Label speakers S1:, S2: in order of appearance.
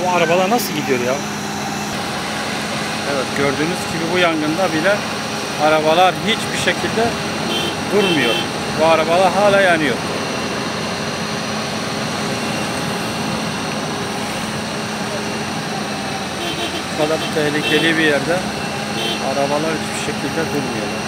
S1: Bu arabalar nasıl gidiyor ya? Evet, gördüğünüz gibi bu yangında bile arabalar hiçbir şekilde durmuyor. Bu arabalar hala yanıyor. Bu kadar tehlikeli bir yerde arabalar hiçbir şekilde durmuyorlar.